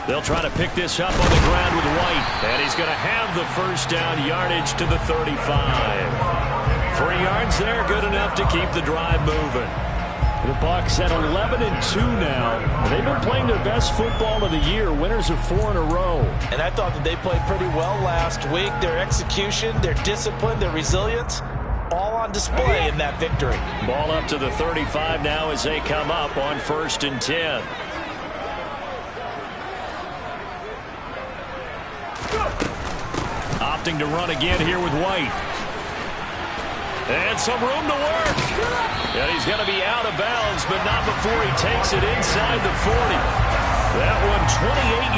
They'll try to pick this up on the ground with White. And he's going to have the first down yardage to the 35. 3 yards there, good enough to keep the drive moving. The Bucs at 11-2 now. They've been playing their best football of the year. Winners of 4 in a row. And I thought that they played pretty well last week. Their execution, their discipline, their resilience, all on display in that victory. Ball up to the 35 now as they come up on 1st and 10. Opting to run again here with White. And some room to work. And he's going to be out of bounds, but not before he takes it inside the 40. That one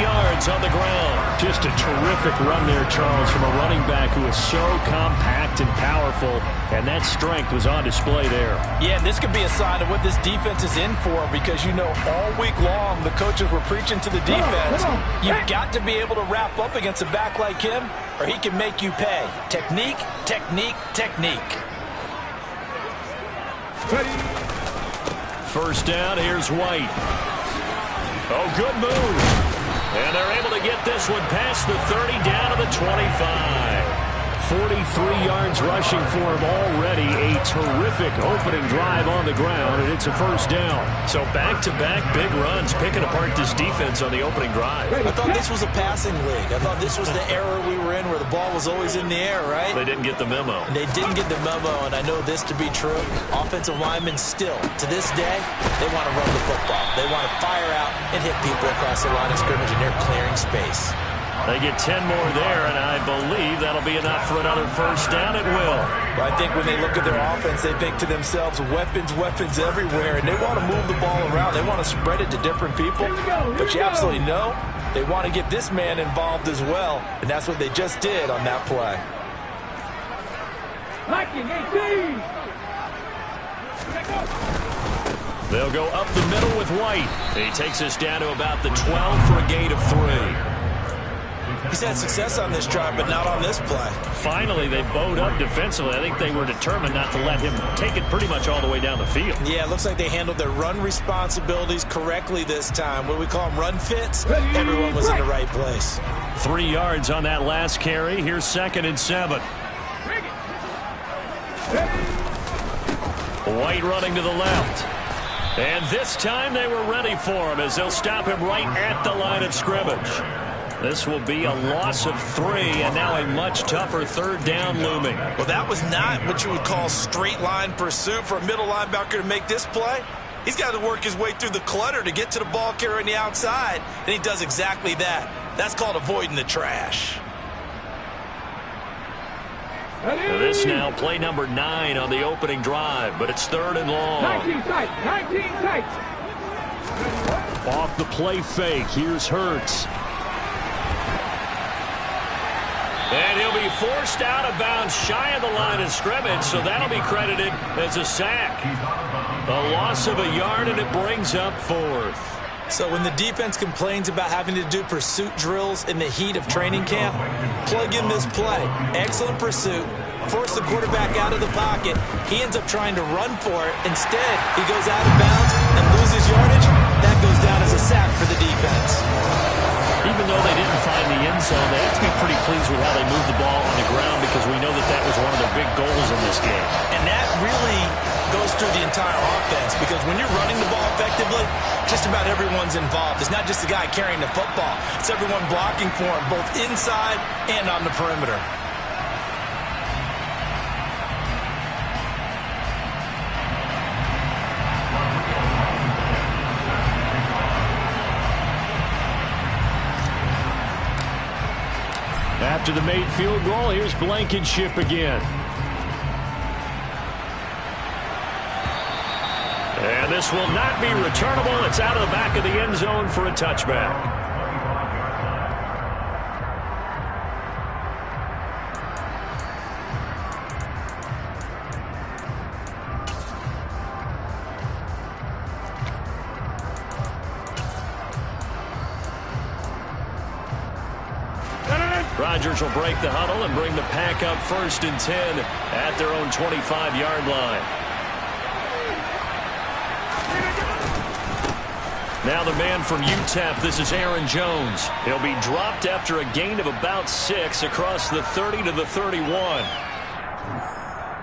28 yards on the ground. Just a terrific run there, Charles, from a running back who is so compact and powerful, and that strength was on display there. Yeah, this could be a sign of what this defense is in for, because you know all week long the coaches were preaching to the defense. You've got to be able to wrap up against a back like him, or he can make you pay. Technique, technique, technique. First down, here's White. Oh, good move. And they're able to get this one past the 30 down to the 25. 43 yards rushing for him already. A terrific opening drive on the ground, and it's a first down. So back-to-back big runs, picking apart this defense on the opening drive. I thought this was a passing league. I thought this was the era we were in where the ball was always in the air, right? They didn't get the memo. They didn't get the memo, and I know this to be true. Offensive linemen still, to this day, they want to run the football. They want to fire out and hit people across the line of scrimmage, and they're clearing space. They get 10 more there, and I believe that'll be enough for another first down. It will. Well, I think when they look at their offense, they think to themselves, weapons, weapons everywhere, and they want to move the ball around. They want to spread it to different people. But you absolutely know they want to get this man involved as well, and that's what they just did on that play. They'll go up the middle with White. He takes us down to about the 12 for a gain of 3. He's had success on this drive, but not on this play. Finally, they bowed up defensively. I think they were determined not to let him take it pretty much all the way down the field. Yeah, it looks like they handled their run responsibilities correctly this time. What we call them run fits, everyone was in the right place. 3 yards on that last carry. Here's 2nd and 7. White running to the left. And this time they were ready for him as they'll stop him right at the line of scrimmage. This will be a loss of 3, and now a much tougher 3rd down looming. Well, that was not what you would call straight line pursuit for a middle linebacker to make this play. He's got to work his way through the clutter to get to the ball carrier on the outside, and he does exactly that. That's called avoiding the trash. This now play number 9 on the opening drive, but it's 3rd and long. 19 tight. Off the play fake, here's Hurts. And he'll be forced out of bounds shy of the line of scrimmage, so that'll be credited as a sack. A loss of a yard, and it brings up 4th. So when the defense complains about having to do pursuit drills in the heat of training camp, plug in this play. Excellent pursuit. Force the quarterback out of the pocket. He ends up trying to run for it. Instead, he goes out of bounds and loses yardage. That goes down as a sack for the defense. Even though they didn't find the end zone, they have to be pretty pleased with how they moved the ball on the ground, because we know that that was one of their big goals in this game. And that really goes through the entire offense, because when you're running the ball effectively, just about everyone's involved. It's not just the guy carrying the football. It's everyone blocking for him, both inside and on the perimeter. After the made field goal, here's Blankenship again. And this will not be returnable. It's out of the back of the end zone for a touchback. Rodgers will break the huddle and bring the pack up 1st and 10 at their own 25-yard line. Now the man from UTEP, this is Aaron Jones. He'll be dropped after a gain of about 6 across the 30 to the 31.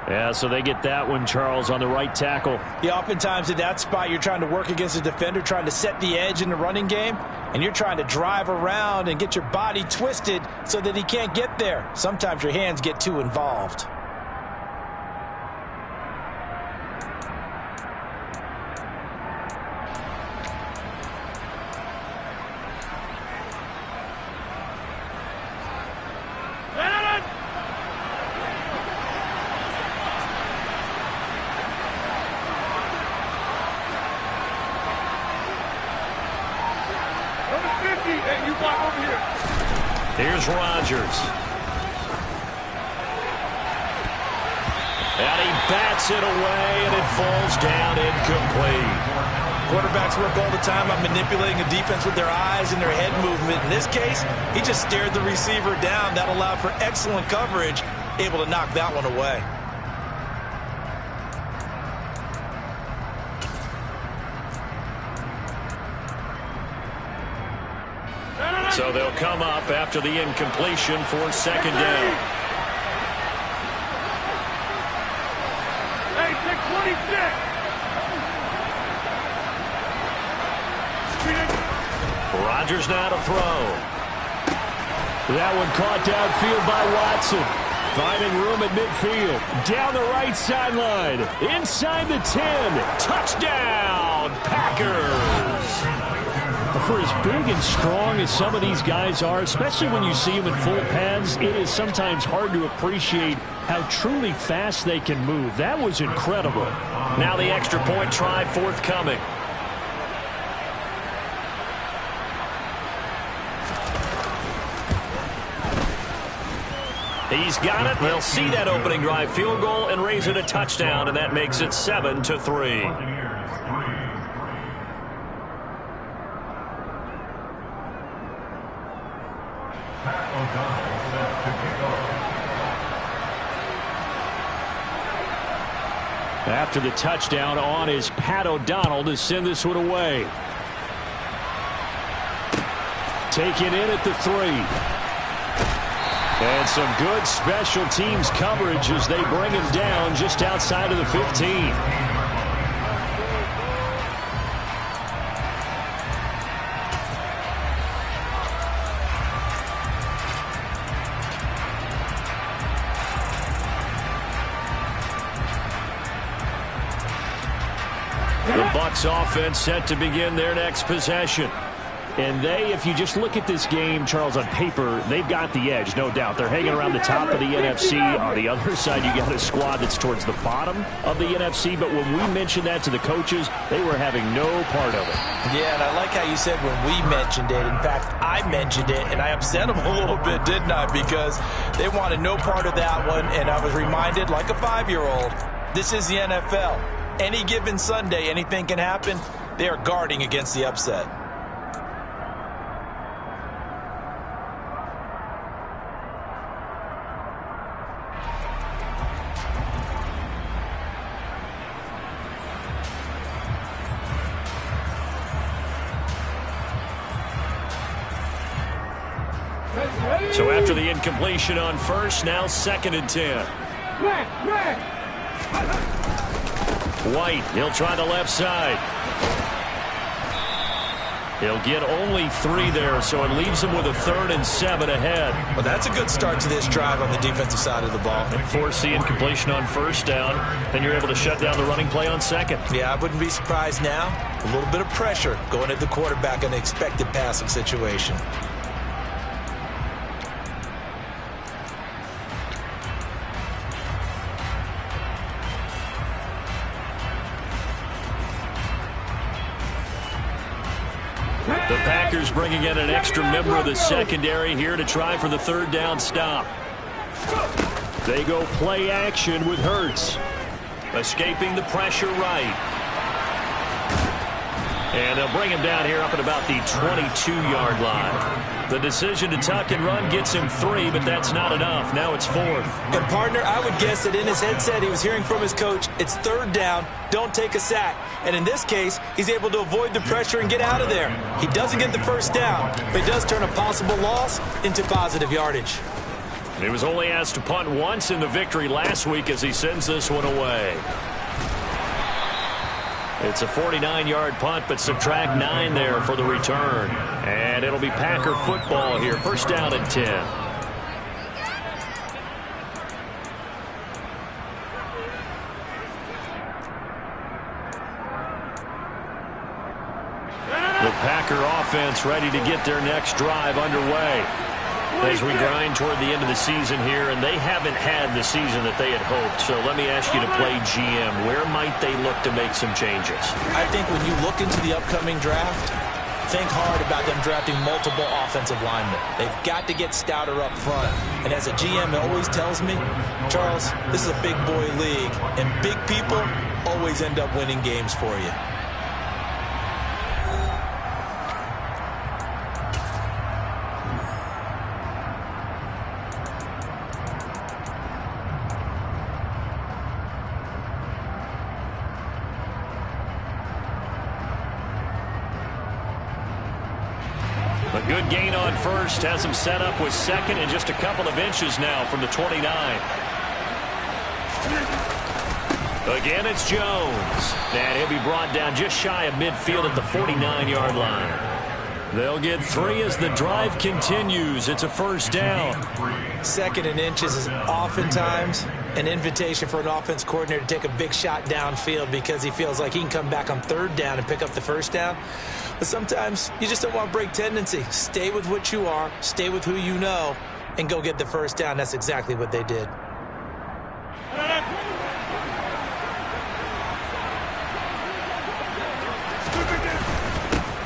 Yeah, so they get that one, Charles, on the right tackle. Yeah, oftentimes in that spot, you're trying to work against a defender, trying to set the edge in the running game, and you're trying to drive around and get your body twisted so that he can't get there. Sometimes your hands get too involved. Here's Rodgers. And he bats it away, and it falls down incomplete. Quarterbacks work all the time on manipulating a defense with their eyes and their head movement. In this case, he just stared the receiver down. That allowed for excellent coverage, able to knock that one away. So they'll come up after the incompletion for second down. Hey, take 26. Rodgers now to throw. That one caught downfield by Watson. Finding room at midfield. Down the right sideline. Inside the 10. Touchdown, Packers. For as big and strong as some of these guys are, especially when you see them in full pads, it is sometimes hard to appreciate how truly fast they can move. That was incredible. Now the extra point try forthcoming. He's got it. They'll see that opening drive field goal and raise it a touchdown, and that makes it 7-3. After the touchdown, on is Pat O'Donnell to send this one away. Taken in at the 3. And some good special teams coverage as they bring him down just outside of the 15. Bucs offense set to begin their next possession. And they, if you just look at this game, Charles, on paper, they've got the edge, no doubt. They're hanging around the top of the NFC. On the other side, you got a squad that's towards the bottom of the NFC. But when we mentioned that to the coaches, they were having no part of it. Yeah, and I like how you said when we mentioned it. In fact, I mentioned it, and I upset them a little bit, didn't I? Because they wanted no part of that one, and I was reminded, like a 5-year-old, this is the NFL. Any given Sunday, anything can happen. They are guarding against the upset. So after the incompletion on first, now 2nd and 10. White, he'll try the left side. He'll get only 3 there, so it leaves him with a 3rd and 7 ahead. Well, that's a good start to this drive on the defensive side of the ball. And force the incompletion on first down, then you're able to shut down the running play on second. Yeah, I wouldn't be surprised now. A little bit of pressure going at the quarterback in the expected passing situation. The Packers bringing in an extra member of the secondary here to try for the 3rd down stop. They go play action with Hurts. Escaping the pressure right. And they'll bring him down here up at about the 22-yard line. The decision to tuck and run gets him 3, but that's not enough. Now it's 4th. And, partner, I would guess that in his headset he was hearing from his coach, it's 3rd down, don't take a sack. And in this case, he's able to avoid the pressure and get out of there. He doesn't get the 1st down, but he does turn a possible loss into positive yardage. He was only asked to punt once in the victory last week as he sends this one away. It's a 49-yard punt, but subtract 9 there for the return. And it'll be Packer football here. 1st down and 10. The Packer offense ready to get their next drive underway as we grind toward the end of the season here, and they haven't had the season that they had hoped. So let me ask you to play GM. Where might they look to make some changes? I think when you look into the upcoming draft, think hard about them drafting multiple offensive linemen. They've got to get stouter up front. And as a GM always tells me, Charles, this is a big boy league, and big people always end up winning games for you. A good gain on 1st has him set up with 2nd and just a couple of inches now from the 29. Again, it's Jones. And he'll be brought down just shy of midfield at the 49-yard line. They'll get 3 as the drive continues. It's a 1st down. 2nd and inches is oftentimes an invitation for an offense coordinator to take a big shot downfield because he feels like he can come back on 3rd down and pick up the 1st down. But sometimes you just don't want to break tendency. Stay with what you are, stay with who you know, and go get the 1st down. That's exactly what they did.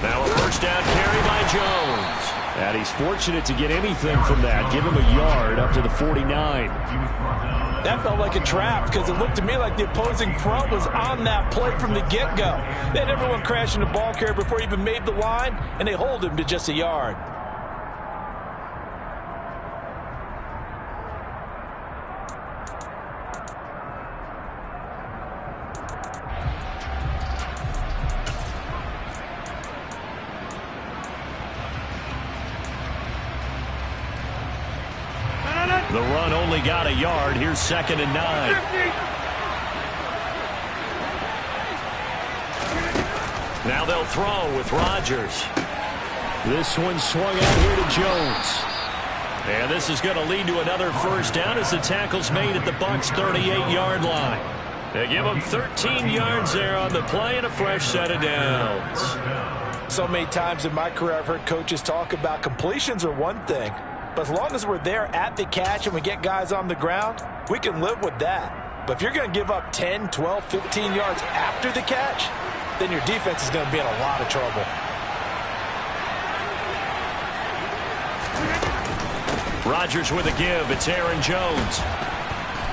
Now a 1st down carry by Jones. And he's fortunate to get anything from that. Give him a yard up to the 49. That felt like a trap because it looked to me like the opposing front was on that play from the get-go. They had everyone crashing the ball carrier before he even made the line, and they hold him to just a yard. The run only got a yard. Here's 2nd and 9. Now they'll throw with Rodgers. This one swung out here to Jones. And this is going to lead to another 1st down as the tackle's made at the Bucs' 38-yard line. They give them 13 yards there on the play and a fresh set of downs. So many times in my career I've heard coaches talk about completions are one thing. But as long as we're there at the catch and we get guys on the ground, we can live with that. But if you're going to give up 10, 12, 15 yards after the catch, then your defense is going to be in a lot of trouble. Rodgers with a give. It's Aaron Jones.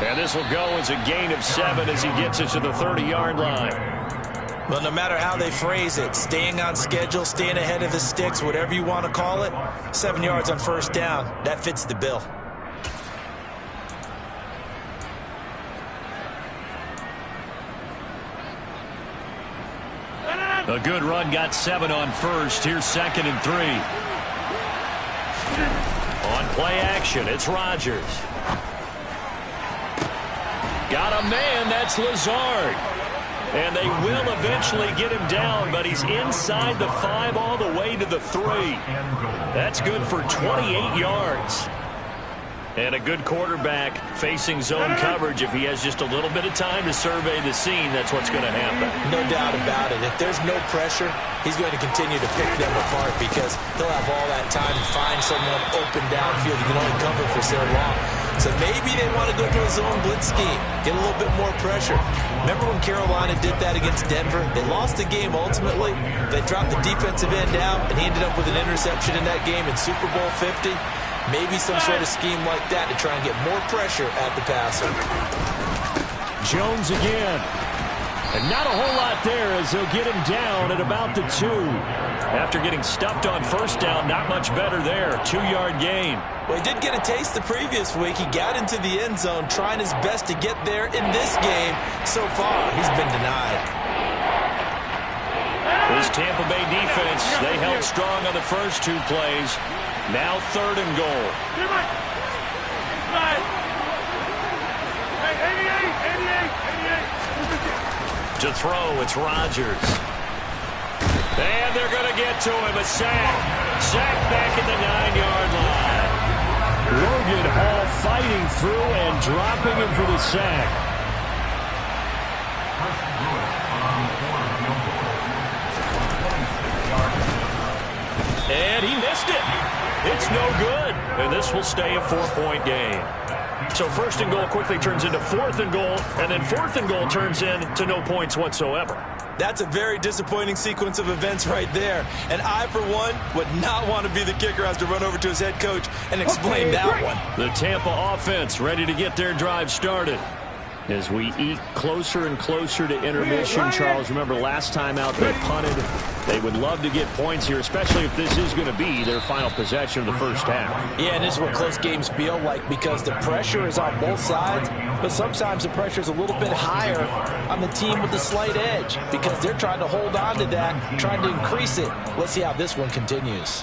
And this will go as a gain of 7 as he gets it to the 30-yard line. Well, no matter how they phrase it, staying on schedule, staying ahead of the sticks, whatever you want to call it, 7 yards on 1st down, that fits the bill. A good run got 7 on 1st. Here's 2nd and 3. On play action, it's Rodgers. Got a man, that's Lazard. And they will eventually get him down, but he's inside the 5 all the way to the 3. That's good for 28 yards. And a good quarterback facing zone coverage. If he has just a little bit of time to survey the scene, that's what's going to happen. No doubt about it. If there's no pressure, he's going to continue to pick them apart because he'll have all that time to find someone open downfield. He can only cover for so long. So maybe they want to go to a zone blitz scheme, get a little bit more pressure. Remember when Carolina did that against Denver? They lost the game ultimately. They dropped the defensive end out, and he ended up with an interception in that game in Super Bowl 50. Maybe some sort of scheme like that to try and get more pressure at the passer. Jones again. And not a whole lot there as they'll get him down at about the 2. After getting stuffed on first down, not much better there. 2-yard gain. Well, he did get a taste the previous week. He got into the end zone trying his best to get there in this game. So far, he's been denied. This Tampa Bay defense, they held strong on the first 2 plays. Now 3rd and goal. To throw, it's Rodgers. And they're going to get to him. A sack. Sack back at the 9-yard line. Logan Hall fighting through and dropping him for the sack. And he missed it. It's no good. And this will stay a 4-point game. So 1st and goal quickly turns into 4th and goal, and then 4th and goal turns into no points whatsoever. That's a very disappointing sequence of events right there. And I, for one, would not want to be the kicker who has to run over to his head coach and explain that one. The Tampa offense ready to get their drive started. As we eke closer and closer to intermission, Charles, remember last time out they punted. They would love to get points here, especially if this is going to be their final possession of the first half. Yeah, and this is what close games feel like because the pressure is on both sides, but sometimes the pressure is a little bit higher on the team with the slight edge because they're trying to hold on to that, trying to increase it. Let's see how this one continues.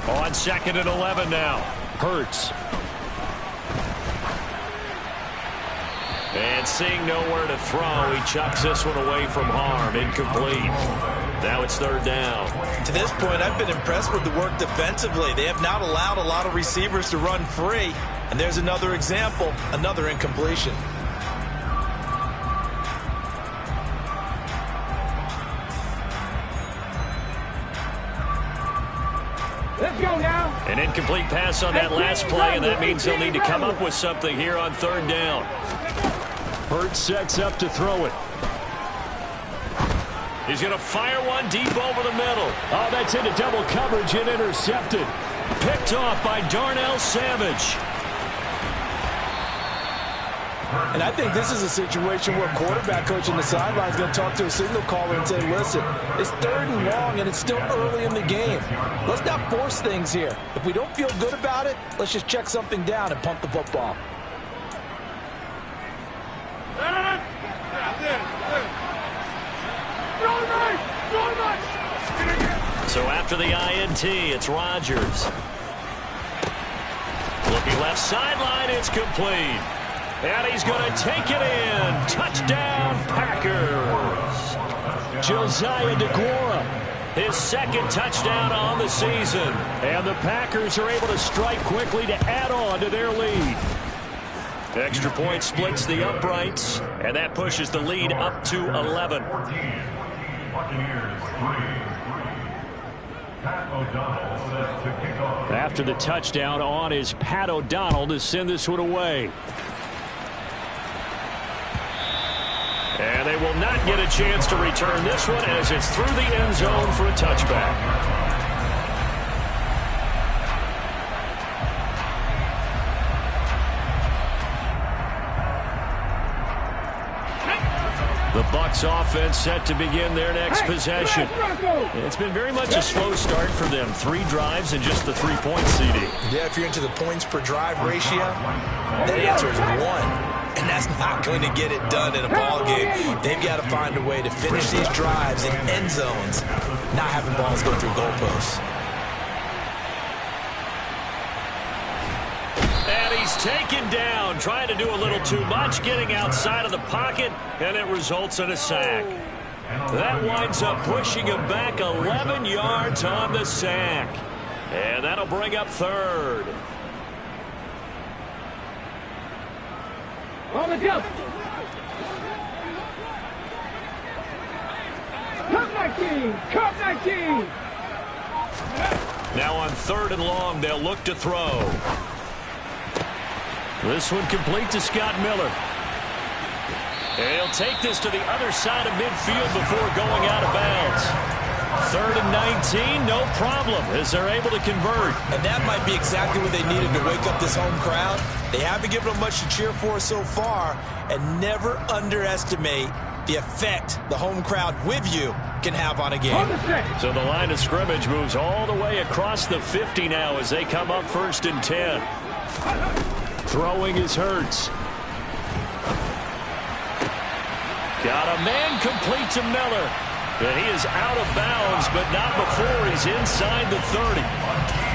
On 2nd and 11 now. Hurts. And seeing nowhere to throw, he chucks this one away from harm. Incomplete. Now it's 3rd down. To this point, I've been impressed with the work defensively. They have not allowed a lot of receivers to run free. And there's another example, another incompletion. Let's go now. An incomplete pass on that last play, and that means they'll need to come up with something here on 3rd down. Hurts sets up to throw it. He's going to fire one deep over the middle. Oh, that's into double coverage and intercepted. Picked off by Darnell Savage. And I think this is a situation where a quarterback coach on the sideline is going to talk to a signal caller and say, listen, it's 3rd and long and it's still early in the game. Let's not force things here. If we don't feel good about it, let's just check something down and punt the football. So after the INT, it's Rodgers. Looking left sideline, it's complete. And he's going to take it in. Touchdown, Packers. Josiah DeGuara, his 2nd touchdown on the season. And the Packers are able to strike quickly to add on to their lead. Extra point splits the uprights, and that pushes the lead up to 11. After the touchdown on is Pat O'Donnell to send this one away. And they will not get a chance to return this one as it's through the end zone for a touchback. The Bucs offense set to begin their next possession. It's been very much a slow start for them. 3 drives and just the 3-point CD. Yeah, if you're into the points per drive ratio, that answer is 1. And that's not going to get it done in a ball game. They've got to find a way to finish these drives in end zones, not having balls go through goalposts. And he's taken down, trying to do a little too much, getting outside of the pocket, and it results in a sack. That winds up pushing him back 11 yards on the sack. And that'll bring up 3rd. On the jump. Cup 19. Cup 19. Now on 3rd and long, they'll look to throw. This one complete to Scott Miller. And he'll take this to the other side of midfield before going out of bounds. 3rd and 19, no problem, as they're able to convert. And that might be exactly what they needed to wake up this home crowd. They haven't given them much to cheer for so far, and never underestimate the effect the home crowd with you can have on a game. So the line of scrimmage moves all the way across the 50 now as they come up 1st and 10. Throwing is Hurts. Got a man complete to Miller. And he is out of bounds, but not before he's inside the 30.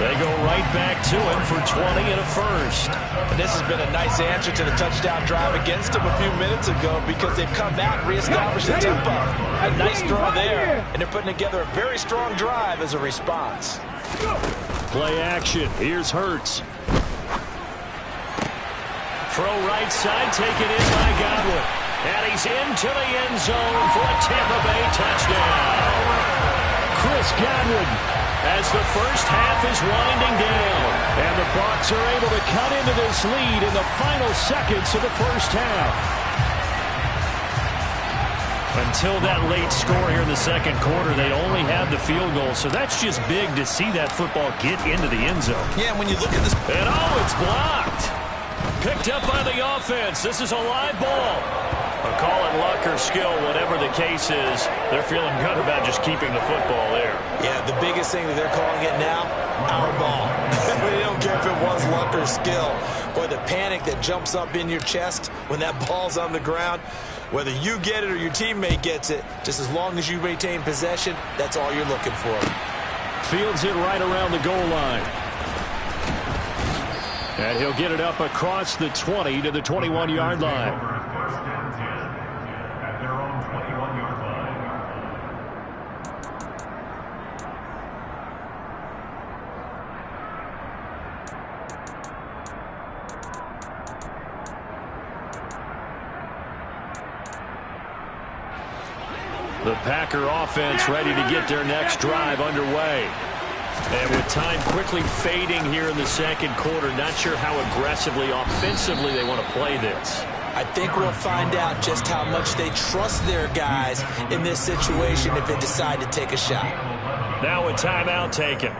They go right back to him for 20 and a first. And this has been a nice answer to the touchdown drive against them a few minutes ago because they've come back and reestablished the tempo. A nice throw there, and they're putting together a very strong drive as a response. Play action. Here's Hurts. Throw right side, taken in by Godwin. And he's into the end zone for a Tampa Bay touchdown. Chris Godwin as the first half is winding down. And the Bucs are able to cut into this lead in the final seconds of the first half. Until that late score here in the second quarter, they'd only had the field goal. So that's just big to see that football get into the end zone. Yeah, when you look at this. And it's blocked. Picked up by the offense. This is a live ball. Call it luck or skill, whatever the case is. They're feeling good about just keeping the football there. Yeah, the biggest thing that they're calling it now, our ball. They don't care if it was luck or skill. Boy, the panic that jumps up in your chest when that ball's on the ground, whether you get it or your teammate gets it, just as long as you retain possession, that's all you're looking for. Fields it right around the goal line. And he'll get it up across the 20 to the 21-yard line. The Packer offense ready to get their next drive underway. And with time quickly fading here in the second quarter, not sure how aggressively, offensively they want to play this. I think we'll find out just how much they trust their guys in this situation if they decide to take a shot. Now a timeout taken.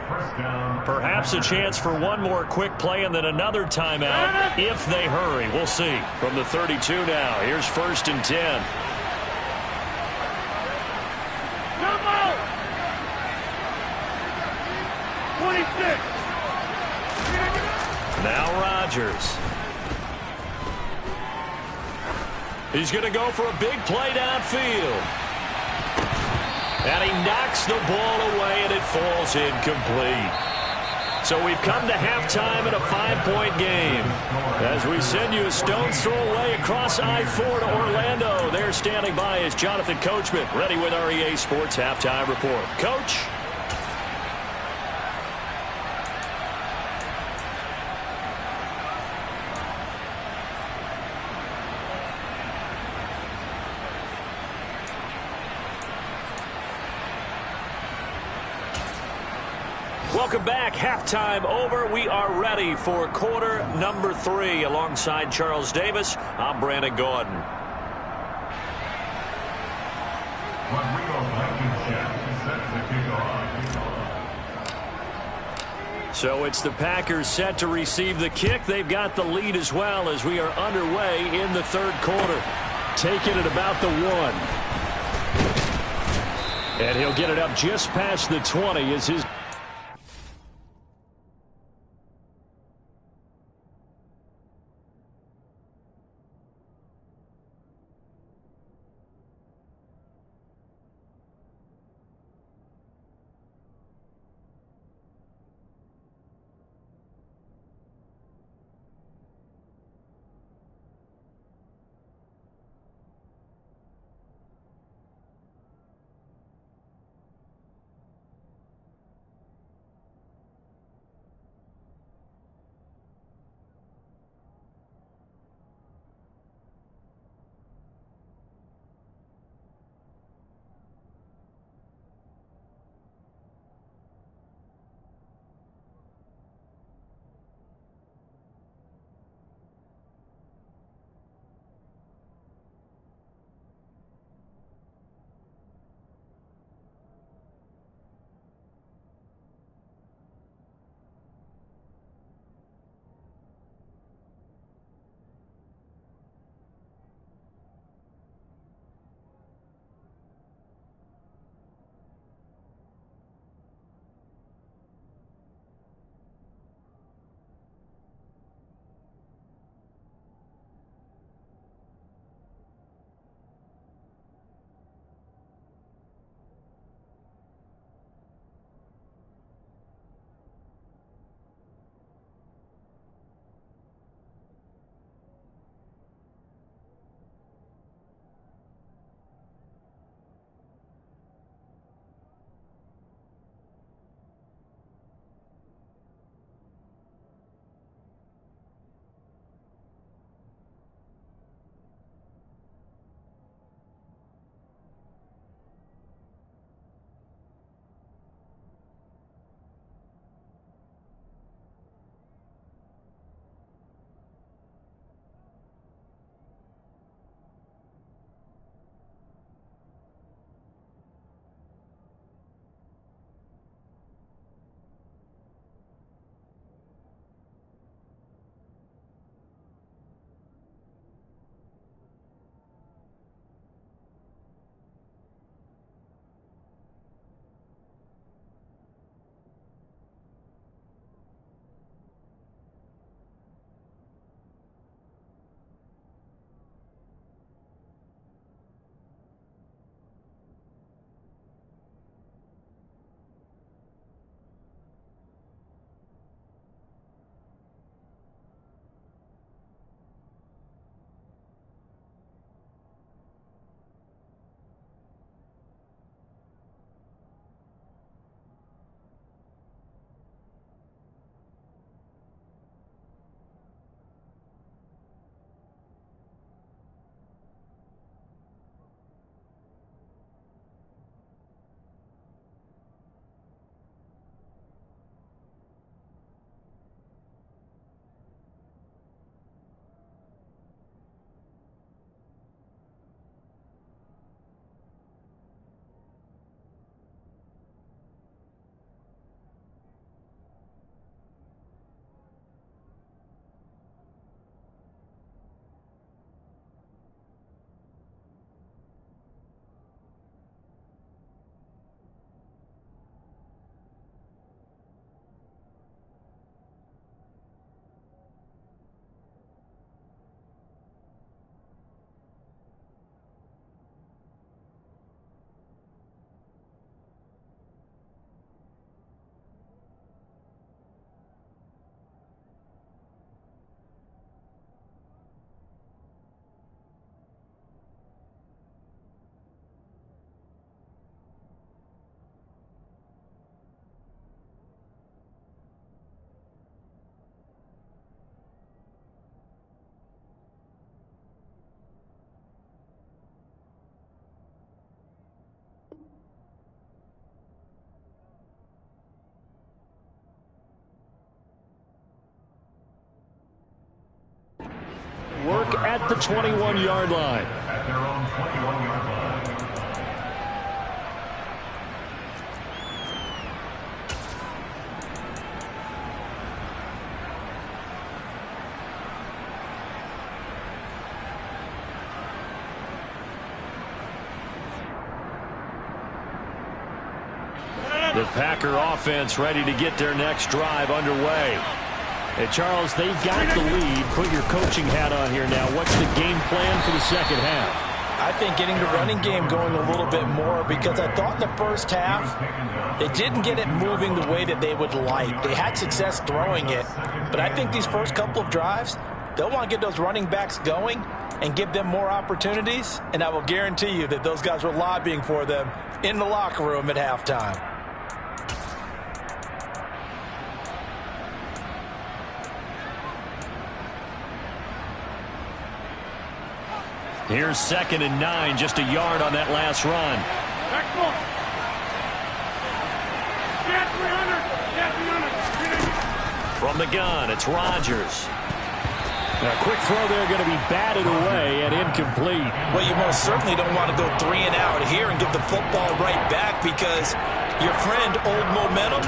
Perhaps a chance for one more quick play and then another timeout if they hurry. We'll see. From the 32 now, here's 1st and 10. Now Rodgers. He's going to go for a big play downfield. And he knocks the ball away, and it falls incomplete. So we've come to halftime in a 5-point game. As we send you a stone's throw away across I-4 to Orlando. There standing by is Jonathan Coachman, ready with our EA Sports Halftime Report. Coach? Welcome back. Halftime over. We are ready for quarter number 3. Alongside Charles Davis, I'm Brandon Gordon. So it's the Packers set to receive the kick. They've got the lead as well as we are underway in the third quarter. Taking it about the 1. And he'll get it up just past the 20 as his... at the 21-yard line. At their own 21-yard line. The Packer offense ready to get their next drive underway. Hey, Charles, they've got the lead. Put your coaching hat on here now. What's the game plan for the second half? I think getting the running game going a little bit more, because I thought in the first half they didn't get it moving the way that they would like. They had success throwing it, but I think these first couple of drives, they'll want to get those running backs going and give them more opportunities, and I will guarantee you that those guys were lobbying for them in the locker room at halftime. Here's 2nd and 9, just a yard on that last run. From the gun, it's Rodgers. A quick throw there, going to be batted away and incomplete. Well, you most certainly don't want to go 3 and out here and get the football right back, because your friend, Old Momentum,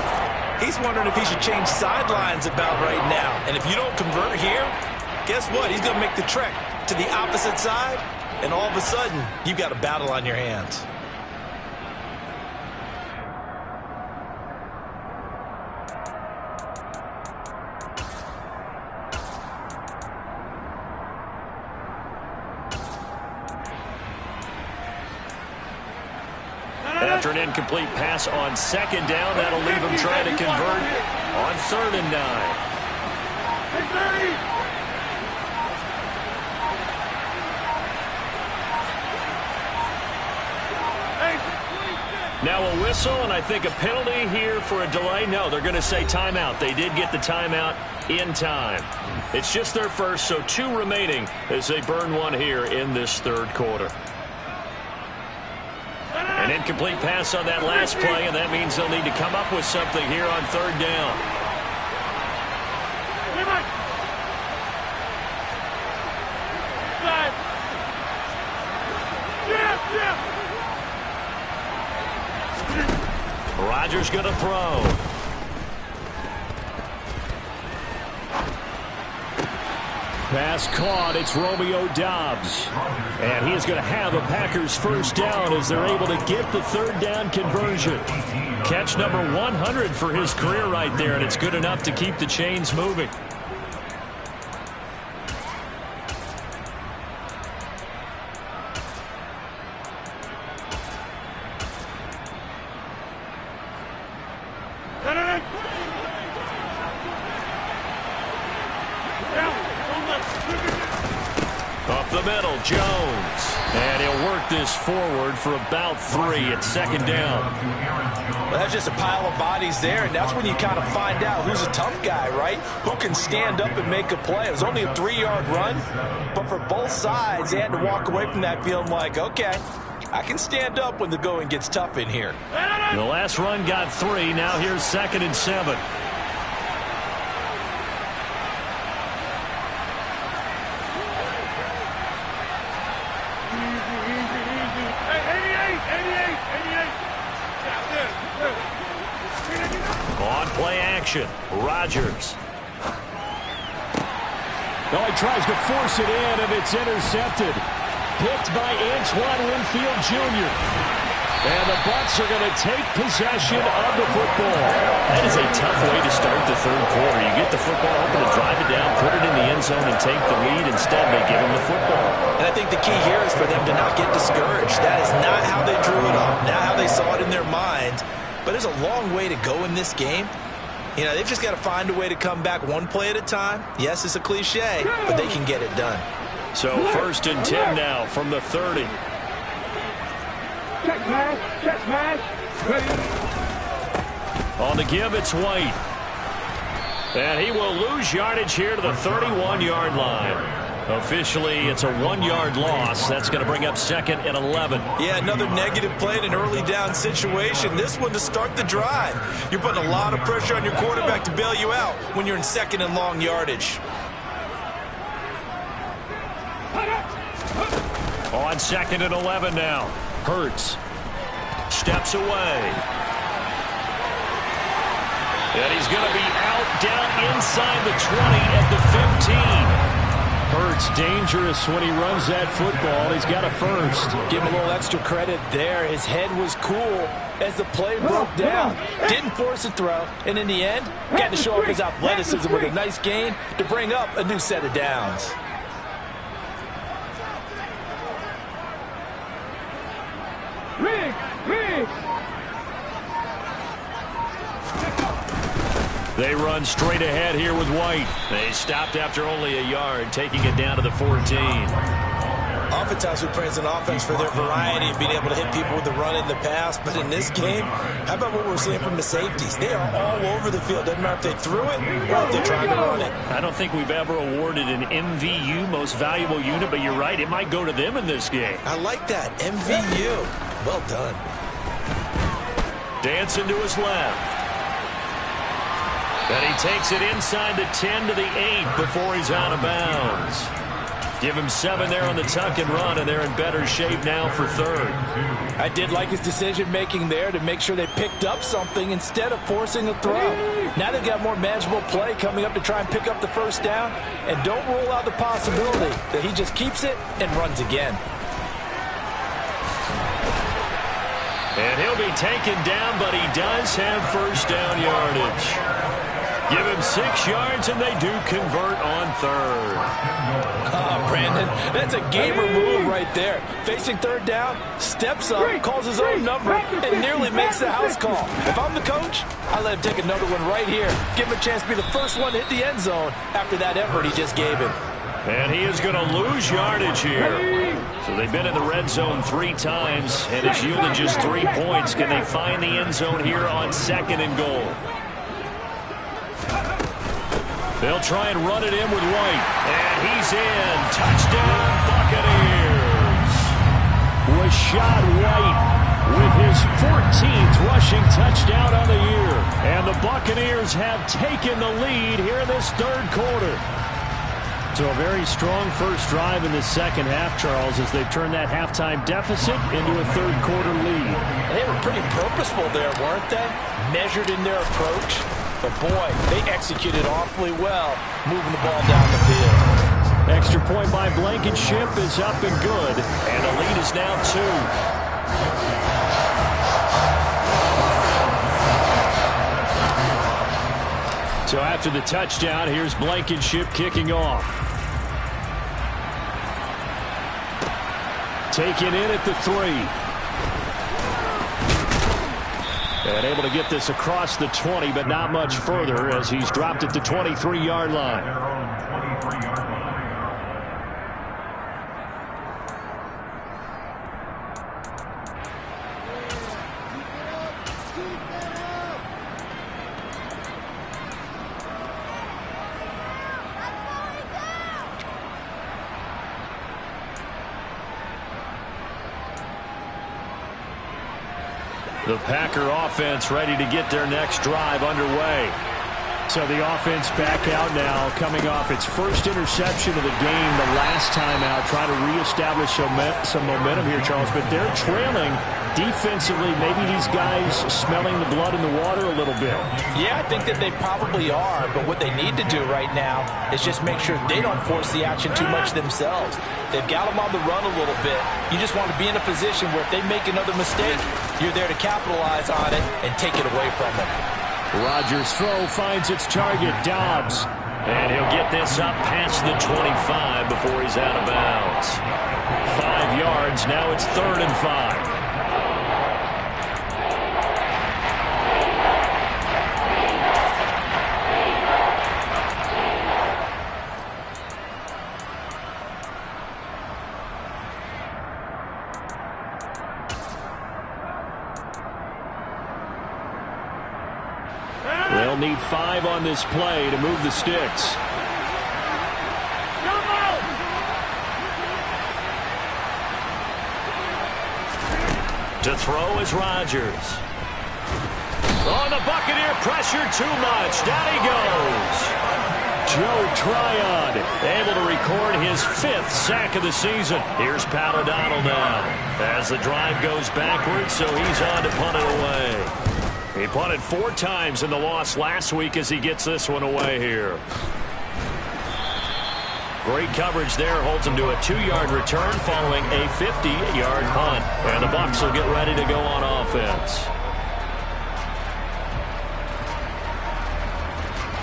he's wondering if he should change sidelines about right now. And if you don't convert here, guess what? He's going to make the trek to the opposite side, and all of a sudden, you've got a battle on your hands. After an incomplete pass on 2nd down, that'll leave him trying to convert on 3rd and 9. Now a whistle, and I think a penalty here for a delay. No, they're going to say timeout. They did get the timeout in time. It's just their first, so 2 remaining as they burn 1 here in this 3rd quarter. An incomplete pass on that last play, and that means they'll need to come up with something here on 3rd down. Rodgers going to throw. Pass caught. It's Romeo Doubs. And he is going to have a Packers first down as they're able to get the 3rd down conversion. Catch number 100 for his career right there, and it's good enough to keep the chains moving. Up the middle, Jones. And he'll work this forward for about 3 at 2nd down. Well, that's just a pile of bodies there, and that's when you kind of find out who's a tough guy, right? Who can stand up and make a play. It was only a 3-yard run, but for both sides, they had to walk away from that feeling like, okay, I can stand up when the going gets tough in here. The last run got 3. Now here's 2nd and 7. On play action, Rodgers. No, he tries to force it in, and it's intercepted. Picked by Antoine Winfield Jr. And the Bucs are going to take possession of the football. That is a tough way to start the 3rd quarter. You get the football open to drive it down, put it in the end zone, and take the lead. Instead, they give him the football. And I think the key here is for them to not get discouraged. That is not how they drew it up, not how they saw it in their minds. But there's a long way to go in this game. You know, they've just got to find a way to come back 1 play at a time. Yes, it's a cliche, but they can get it done. So 1st and 10 now from the 30. Check smash. Ready. On the give, it's White. And he will lose yardage here to the 31-yard line. Officially, it's a 1-yard loss. That's going to bring up 2nd and 11. Yeah, another negative play in an early down situation. This one to start the drive. You're putting a lot of pressure on your quarterback to bail you out when you're in 2nd and long yardage. On 2nd and 11 now. Hurts steps away. And he's going to be out down inside the 20 at the 15. Hurts dangerous when he runs that football. He's got a first. Give him a little extra credit there. His head was cool as the play broke down. Didn't force a throw. And in the end, got to show off his athleticism with a nice gain to bring up a new set of downs. They run straight ahead here with White. They stopped after only a yard, taking it down to the 14. Oftentimes we praise an offense for their variety and being able to hit people with the run and the pass. But in this game, how about what we're seeing from the safeties? They are all over the field. Doesn't matter if they threw it or if they're trying to run it. I don't think we've ever awarded an MVU, most valuable unit, but you're right. It might go to them in this game. I like that. MVU. Well done. Dancing to his left. And he takes it inside the 10 to the 8 before he's out of bounds. Give him 7 there on the tuck and run, and they're in better shape now for third. I did like his decision-making there to make sure they picked up something instead of forcing a throw. Now they've got more manageable play coming up to try and pick up the first down, and don't rule out the possibility that he just keeps it and runs again. And he'll be taken down, but he does have first down yardage. Give him 6 yards, and they do convert on third. Brandon, that's a gamer move right there. Facing third down, steps up, calls his own number, and nearly makes the house call. If I'm the coach, I let him take another one right here. Give him a chance to be the first one to hit the end zone after that effort he just gave him. And he is going to lose yardage here. So they've been in the red zone 3 times, and it's yielded just 3 points. Can they find the end zone here on 2nd and goal? They'll try and run it in with White. And he's in. Touchdown, Buccaneers. Rashad White with his 14th rushing touchdown on the year. And the Buccaneers have taken the lead here in this third quarter. So a very strong first drive in the second half, Charles, as they've turned that halftime deficit into a third quarter lead. They were pretty purposeful there, weren't they? Measured in their approach. But, boy, they executed awfully well, moving the ball down the field. Extra point by Blankenship is up and good. And the lead is now 2. So after the touchdown, here's Blankenship kicking off. Taken in at the 3. And able to get this across the 20, but not much further as he's dropped at the 23-yard line. Their own 23-yard line. The Packer offense ready to get their next drive underway. So the offense back out now, coming off its first interception of the game the last time out, trying to reestablish some momentum here, Charles. But they're trailing defensively. Maybe these guys smelling the blood in the water a little bit. Yeah, I think that they probably are. But what they need to do right now is just make sure they don't force the action too much themselves. They've got them on the run a little bit. You just want to be in a position where if they make another mistake, you're there to capitalize on it and take it away from them. Rodgers' throw finds its target, Dobbs. And he'll get this up past the 25 before he's out of bounds. 5 yards, now it's 3rd and 5. They'll need 5 on this play to move the sticks. To throw is Rodgers. Oh, the Buccaneer pressure too much. Down he goes. Joe Tryon able to record his 5th sack of the season. Here's Pat O'Donnell now as the drive goes backwards, so he's on to punt it away. He punted 4 times in the loss last week as he gets this one away here. Great coverage there, holds him to a 2-yard return following a 50-yard punt. And the Bucs will get ready to go on offense.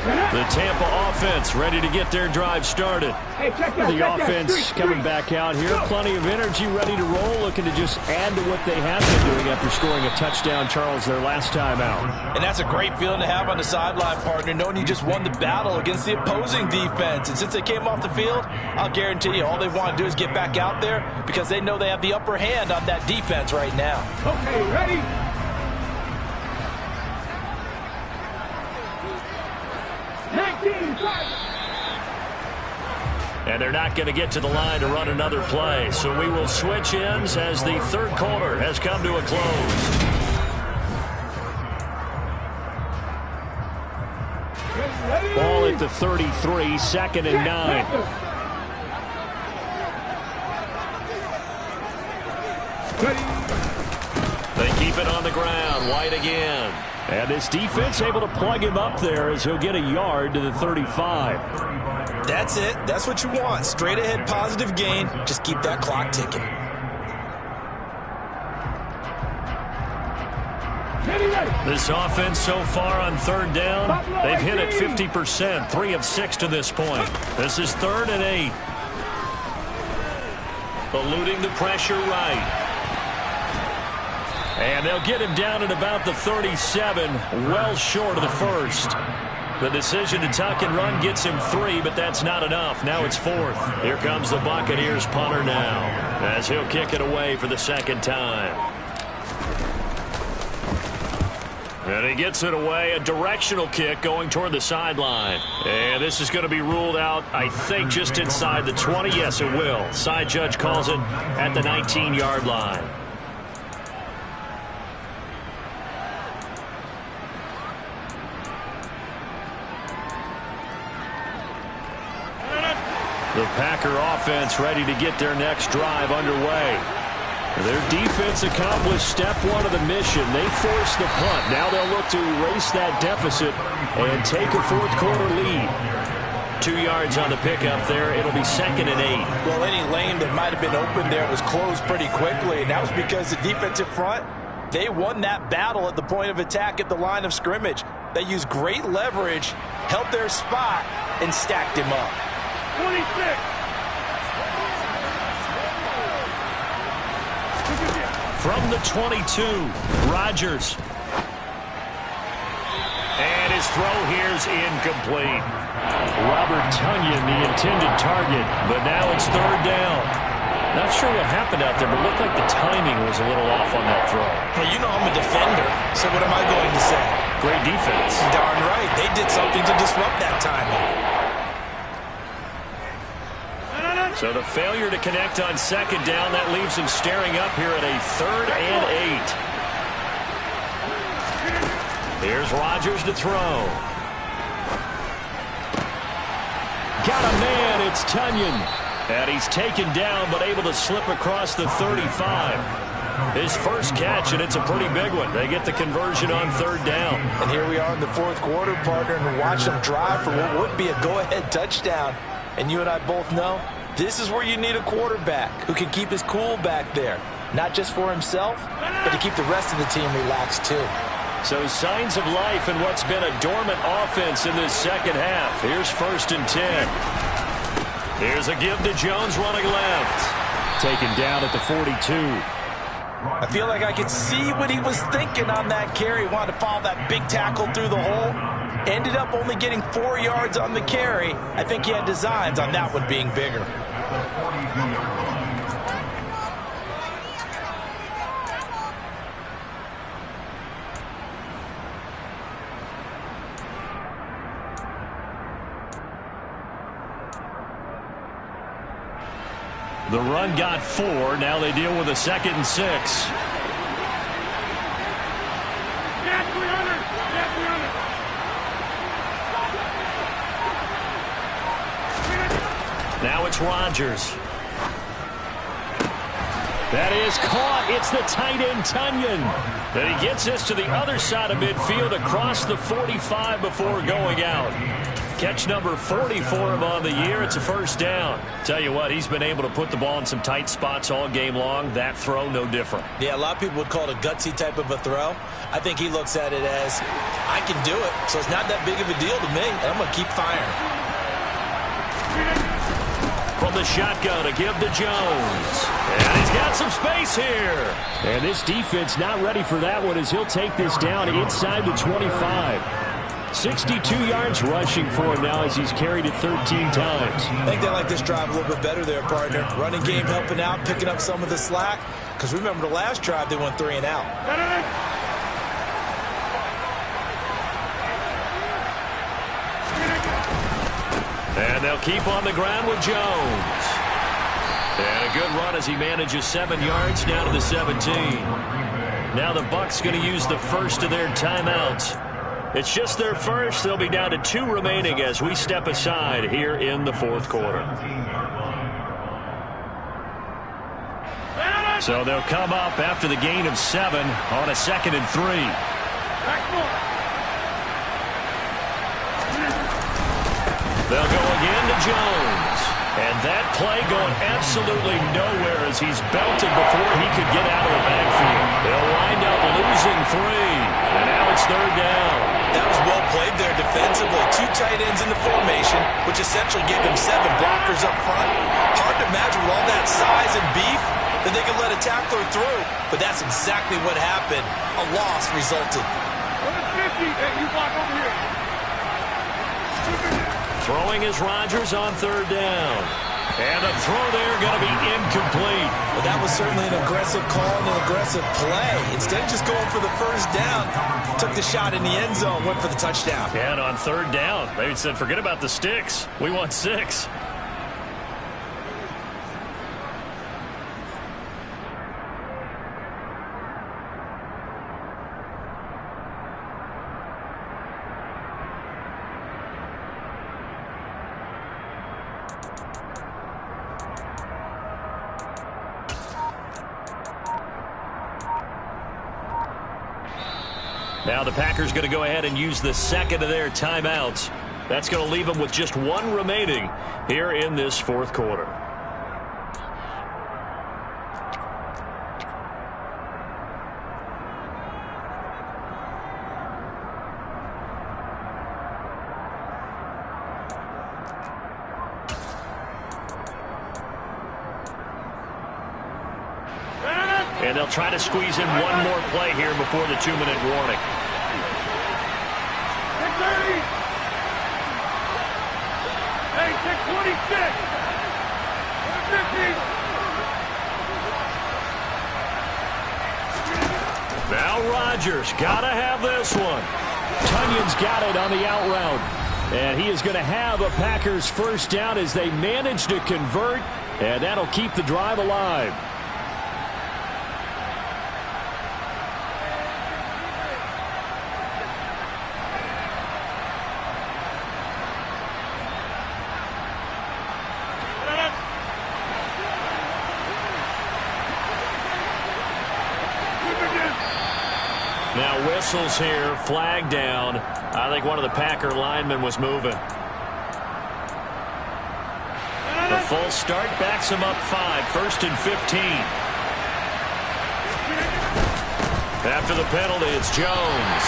The Tampa offense ready to get their drive started. The offense coming back out here. Plenty of energy, ready to roll, looking to just add to what they have been doing after scoring a touchdown, Charles, their last time out. And that's a great feeling to have on the sideline, partner, knowing you just won the battle against the opposing defense. And since they came off the field, I'll guarantee you all they want to do is get back out there because they know they have the upper hand on that defense right now. Okay, ready? And they're not going to get to the line to run another play. So we will switch ends as the 3rd quarter has come to a close. Ball at the 33, 2nd and 9. They keep it on the ground. White again. And this defense able to plug him up there as he'll get a yard to the 35. That's it. That's what you want. Straight ahead positive gain. Just keep that clock ticking. This offense so far on 3rd down, they've hit it 50%, 3 of 6 to this point. This is 3rd and 8. Eluding the pressure right. And they'll get him down at about the 37, well short of the 1st. The decision to tuck and run gets him 3, but that's not enough. Now it's 4th. Here comes the Buccaneers punter now as he'll kick it away for the 2nd time. And he gets it away, a directional kick going toward the sideline. And this is going to be ruled out, I think, just inside the 20. Yes, it will. Side judge calls it at the 19-yard line. The Packer offense ready to get their next drive underway. Their defense accomplished step 1 of the mission. They forced the punt. Now they'll look to erase that deficit and take a 4th quarter lead. 2 yards on the pickup there. It'll be 2nd and 8. Well, any lane that might have been open there was closed pretty quickly, and that was because the defensive front, they won that battle at the point of attack at the line of scrimmage. They used great leverage, held their spot, and stacked him up. 26. From the 22, Rodgers. And his throw here's incomplete. Robert Tonyan, the intended target, but now it's 3rd down. Not sure what happened out there, but it looked like the timing was a little off on that throw. Hey, you know I'm a defender, so what am I going to say? Great defense. Darn right. They did something to disrupt that timing. So the failure to connect on 2nd down, that leaves him staring up here at a 3rd and 8. Here's Rodgers to throw. Got a man, it's Tonyan. And he's taken down, but able to slip across the 35. His first catch, and it's a pretty big one. They get the conversion on 3rd down. And here we are in the 4th quarter, partner, and watch them drive for what would be a go-ahead touchdown. And you and I both know this is where you need a quarterback who can keep his cool back there. Not just for himself, but to keep the rest of the team relaxed too. So signs of life in what's been a dormant offense in this 2nd half. Here's 1st and 10. Here's a give to Jones running left. Taken down at the 42. I feel like I could see what he was thinking on that carry. He wanted to follow that big tackle through the hole. Ended up only getting 4 yards on the carry. I think he had designs on that one being bigger. The run got 4. Now they deal with a 2nd and 6. It's Rodgers. That is caught. It's the tight end, Tunyon. And he gets this to the other side of midfield across the 45 before going out. Catch number 40 for him on the year. It's a first down. Tell you what, he's been able to put the ball in some tight spots all game long. That throw, no different. Yeah, a lot of people would call it a gutsy type of a throw. I think he looks at it as, I can do it, so it's not that big of a deal to me, and I'm going to keep firing. From the shotgun to give to Jones. And he's got some space here. And this defense not ready for that one as he'll take this down inside the 25. 62 yards rushing for him now as he's carried it 13 times. I think they like this drive a little bit better there, partner. Running game helping out, picking up some of the slack. Because remember the last drive, they went 3 and out. And they'll keep on the ground with Jones. And a good run as he manages 7 yards down to the 17. Now the Bucs going to use the first of their timeouts. It's just their first. They'll be down to 2 remaining as we step aside here in the fourth quarter. So they'll come up after the gain of 7 on a 2nd and 3. They'll go again to Jones. And that play going absolutely nowhere as he's belted before he could get out of the backfield. They'll wind up losing 3. And now it's 3rd down. That was well played there defensively. 2 tight ends in the formation, which essentially gave them 7 blockers up front. Hard to imagine with all that size and beef that they could let a tackler through. But that's exactly what happened. A loss resulted. 50. Hey, you block over here. Throwing is Rodgers on 3rd down. And the throw there going to be incomplete. Well, that was certainly an aggressive call and an aggressive play. Instead of just going for the first down, took the shot in the end zone, went for the touchdown. And on 3rd down, they said, forget about the sticks. We want 6. Now the Packers going to go ahead and use the 2nd of their timeouts. That's going to leave them with just 1 remaining here in this 4th quarter. And they'll try to squeeze in 1 more play here before the 2-minute warning. Hey, 626. 50. Now Rodgers got to have this one. Tunyon's got it on the out route. And he is going to have a Packers first down as they manage to convert. And that'll keep the drive alive. Now whistles here, flag down. I think one of the Packer linemen was moving. The full start backs him up 5, 1st and 15. After the penalty, it's Jones.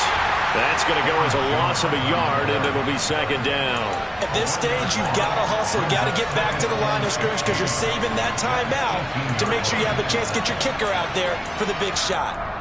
That's going to go as a loss of a yard, and it'll be 2nd down. At this stage, you've got to hustle. You've got to get back to the line of scrimmage because you're saving that timeout to make sure you have a chance to get your kicker out there for the big shot.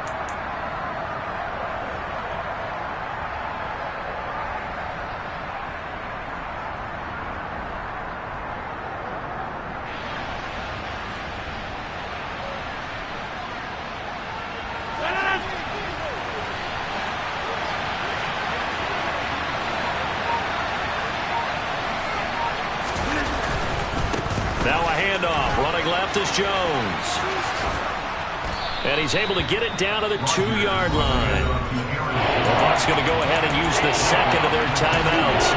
Now a handoff. Running left is Jones. And he's able to get it down to the 2-yard line. The Bucs going to go ahead and use the 2nd of their timeouts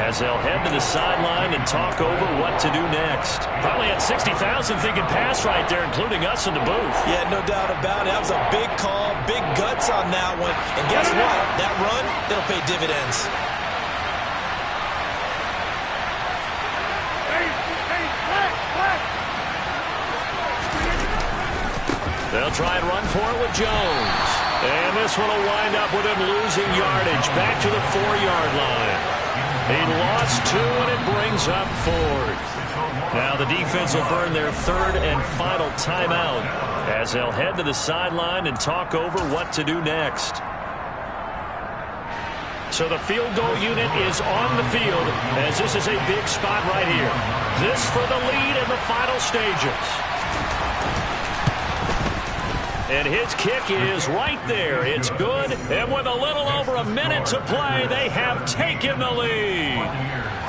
as they'll head to the sideline and talk over what to do next. Probably had 60,000 thinking pass right there, including us in the booth. Yeah, no doubt about it. That was a big call, big guts on that one. And guess what? That run, it'll pay dividends. They'll try and run for it with Jones. And this one will wind up with him losing yardage back to the 4-yard line. He lost 2, and it brings up 4th. Now the defense will burn their 3rd and final timeout as they'll head to the sideline and talk over what to do next. So the field goal unit is on the field as this is a big spot right here. This for the lead in the final stages. And his kick is right there. It's good. And with a little over a minute to play, they have taken the lead.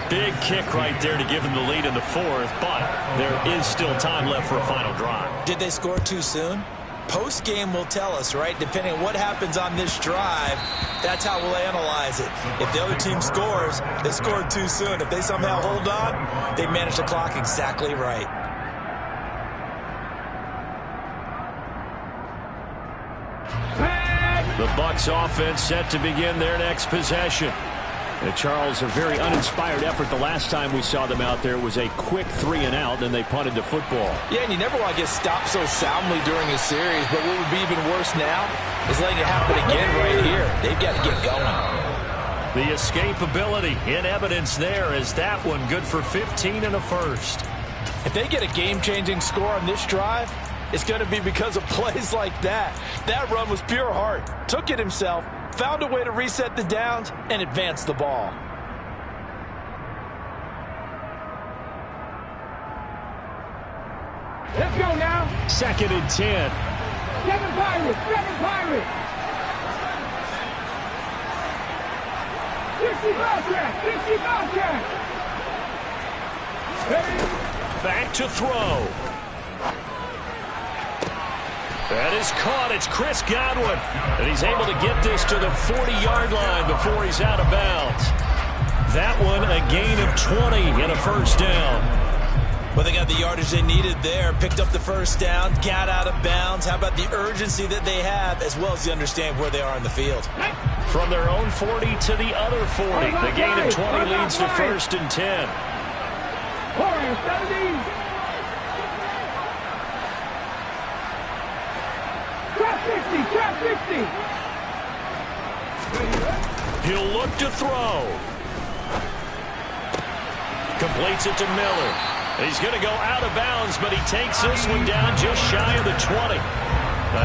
Big kick right there to give them the lead in the 4th, but there is still time left for a final drive. Did they score too soon? Post-game will tell us, right? Depending on what happens on this drive, that's how we'll analyze it. If the other team scores, they scored too soon. If they somehow hold on, they managed the clock exactly right. The Bucs offense set to begin their next possession. And Charles, a very uninspired effort. The last time we saw them out there was a quick 3-and-out, and they punted the football. Yeah, and you never want to get stopped so soundly during a series, but what would be even worse now is letting it happen again right here. They've got to get going. The escapability in evidence there is that one good for 15 and a first. If they get a game-changing score on this drive, it's going to be because of plays like that. That run was pure heart. Took it himself, found a way to reset the downs, and advance the ball. Let's go now. 2nd and 10. 7 Pirates, 7 Pirates. 60 Bobcat, 60 Bobcat. Back to throw. That is caught. It's Chris Godwin. And he's able to get this to the 40-yard line before he's out of bounds. That one a gain of 20 and a first down. Well, they got the yardage they needed there. Picked up the first down, got out of bounds. How about the urgency that they have as well as the understand where they are in the field? From their own 40 to the other 40. The gain of 20 leads to 1st and 10. 4-17. Trap 60. He'll look to throw. Completes it to Miller. He's going to go out of bounds, but he takes this one down just shy of the 20.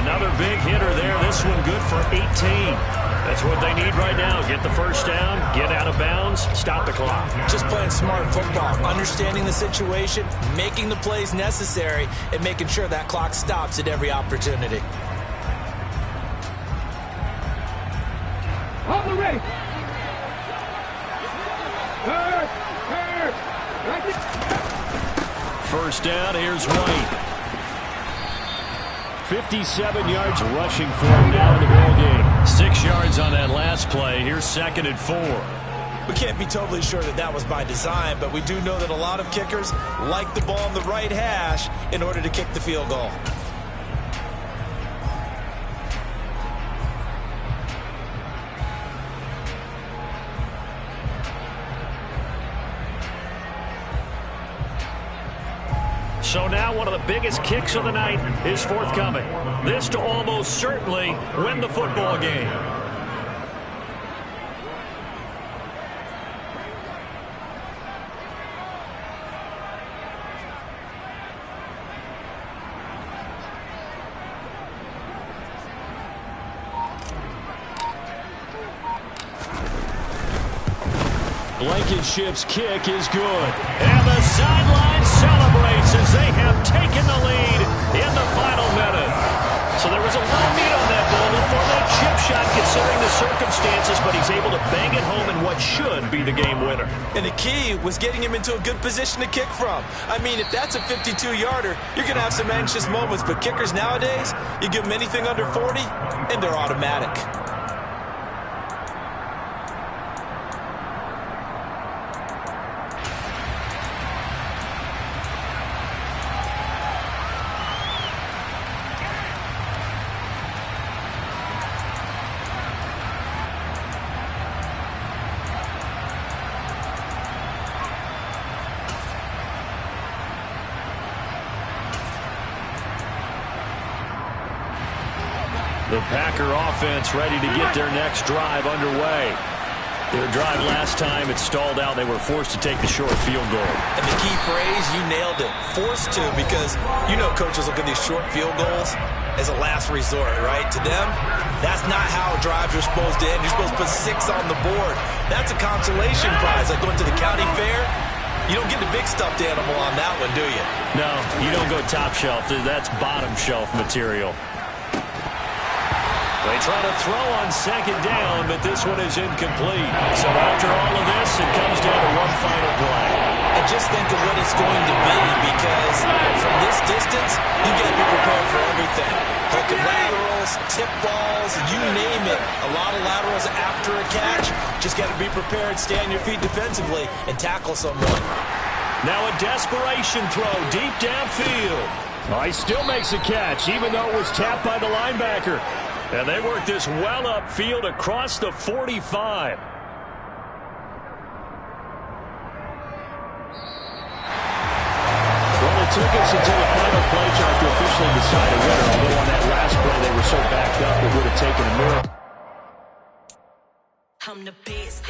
Another big hitter there. This one good for 18. That's what they need right now. Get the first down, get out of bounds, stop the clock. Just playing smart football, understanding the situation, making the plays necessary, and making sure that clock stops at every opportunity. On the race. First down, here's White. 57 yards rushing for him now in the ball game. 6 yards on that last play. Here's 2nd and 4. We can't be totally sure that that was by design, but we do know that a lot of kickers like the ball on the right hash in order to kick the field goal. So now one of the biggest kicks of the night is forthcoming. This to almost certainly win the football game. Blankenship's kick is good. And the sideline celebrates as they have taken the lead in the final minute. So there was a little meat on that ball. A four-man chip shot considering the circumstances, but he's able to bang it home in what should be the game winner. And the key was getting him into a good position to kick from. I mean, if that's a 52-yarder, you're going to have some anxious moments. But kickers nowadays, you give them anything under 40, and they're automatic. The Packer offense ready to get their next drive underway. Their drive last time, it stalled out. They were forced to take the short field goal. And the key phrase, you nailed it, forced to, because you know coaches look at these short field goals as a last resort, right? To them, that's not how drives are supposed to end. You're supposed to put 6 on the board. That's a consolation prize. Like going to the county fair, you don't get the big stuffed animal on that one, do you? No, you don't go top shelf. That's bottom shelf material. They try to throw on second down, but this one is incomplete. So after all of this, it comes down to one final play. And just think of what it's going to be, because from this distance, you got to be prepared for everything. Hook and laterals, tip balls, you name it. A lot of laterals after a catch. Just got to be prepared, stay on your feet defensively, and tackle someone. Now a desperation throw deep downfield. Oh, he still makes a catch, even though it was tapped by the linebacker. And they work this well upfield across the 45. Well, it took us until the final play chart to officially decide a winner, although on that last play they were so backed up it would have taken a miracle. I'm the best,